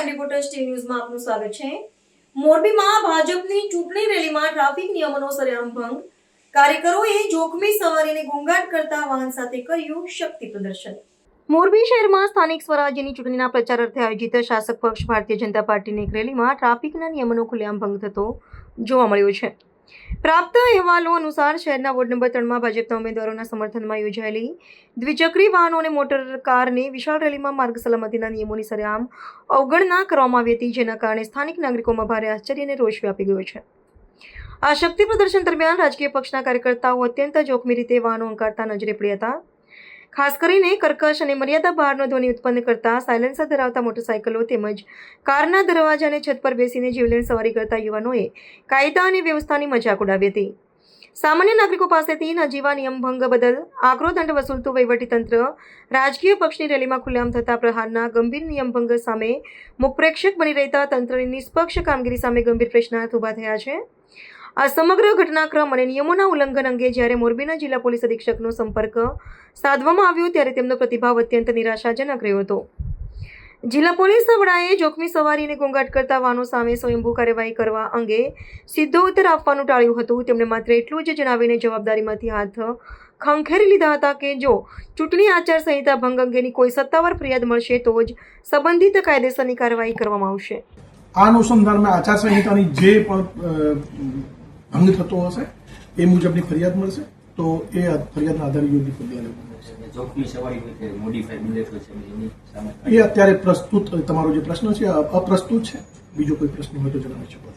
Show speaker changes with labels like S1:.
S1: Crime reporters TV ન્યૂઝમાં આપનું સ્વાગત છે। મોરબીમાં ભાજપની ચૂંટણી રેલીમાં ટ્રાફિક નિયમોનો સરેઆમ ભંગ, કાર્યકરોએ જોખમી સવારીને ઘોંઘાટ કરતા વાહન સાથે કર્યું શક્તિ પ્રદર્શન। મોરબી શહેરમાં સ્થાનિક સ્વરાજ્યની ચૂંટણીના પ્રચાર અર્થે આયોજિત શાસક પક્ષ ભારતીય જનતા પાર્ટીની એક રેલીમાં ટ્રાફિકના નિયમોનો ખુલ્લેઆમ ભંગ થતો જોવા મળ્યો છે। પ્રાપ્ત અહેવાલો અનુસાર શહેરના વોર્ડ નંબર 3માં ભાજપના ઉમેદવારોના સમર્થનમાં યોજાયેલી દ્વિચક્રી વાહનો અને મોટર કારની વિશાળ રેલીમાં માર્ગ સલામતીના નિયમોની સરેઆમ અવગણના કરવામાં આવી હતી, જેના કારણે સ્થાનિક નાગરિકોમાં ભારે આશ્ચર્ય અને રોષ વ્યાપી ગયો છે। આ શક્તિ પ્રદર્શન દરમિયાન રાજકીય પક્ષના કાર્યકર્તાઓ અત્યંત જોખમી રીતે વાહનો હંકારતા નજરે પડ્યા હતા। ખાસ કરીને કર્કશ અને મર્યાદા બહારનો ધ્વનિ ઉત્પન્ન કરતા સાયલેન્સર ધરાવતા મોટરસાયકલો તેમજ કારના દરવાજા અને છત પર બેસીને જીવલેણ સવારી કરતા યુવાનોએ કાયદા અને વ્યવસ્થાની મજાક ઉડાવી હતી। સામાન્ય નાગરિકો પાસેથી નજીવા નિયમ ભંગ બદલ આકરો દંડ વસૂલતું વહીવટીતંત્ર રાજકીય પક્ષની રેલીમાં ખુલ્લેઆમ થતા પ્રહારના ગંભીર નિયમ ભંગ સામે મુખપ્રેક્ષક બની રહેતા તંત્રની નિષ્પક્ષ કામગીરી સામે ગંભીર પ્રશ્નાર્થ ઊભા થયા છે। આ સમગ્ર ઘટનાક્રમ અને નિયમોના ઉલ્લંઘન અંગે જ્યારે મોરબીના જિલ્લા પોલીસ અધિક્ષકનો સંપર્ક સાધવામાં આવ્યો ત્યારે તેમનો પ્રતિભાવ અત્યંત નિરાશાજનક રહ્યો હતો। જિલ્લા પોલીસ વડાએ જોખમી સવારી અને ઘોંઘાટ કરતા વાહનો સામે સ્વયંભૂ કાર્યવાહી કરવા અંગે સીધો ઉત્તર આપવાનું ટાળ્યું હતું। તેમણે માત્ર એટલું જ જણાવીને જવાબદારીમાંથી હાથ ખંખેરી લીધા હતા કે જો ચૂંટણી આચારસંહિતા ભંગ અંગેની કોઈ સત્તાવાર ફરિયાદ મળશે તો જ સંબંધિત કાયદેસરની કાર્યવાહી કરવામાં આવશે।
S2: આ અનુસંધાનમાં આચારસંહિતાની જે પણ ભંગ થતો હશે એ મુજબની ફરિયાદ મળશે તો એ ફરિયાદના આધારે યોગ્ય પગલાં લેવામાં આવશે।
S3: જોખમી સવારી હોય કે મોડિફાઈ બુલેટ હોય છે એની સામે
S2: એ અત્યારે પ્રસ્તુત, તમારો જે પ્રશ્ન છે અપ્રસ્તુત છે। બીજો કોઈ પ્રશ્ન હોય તો જણાવી શકો।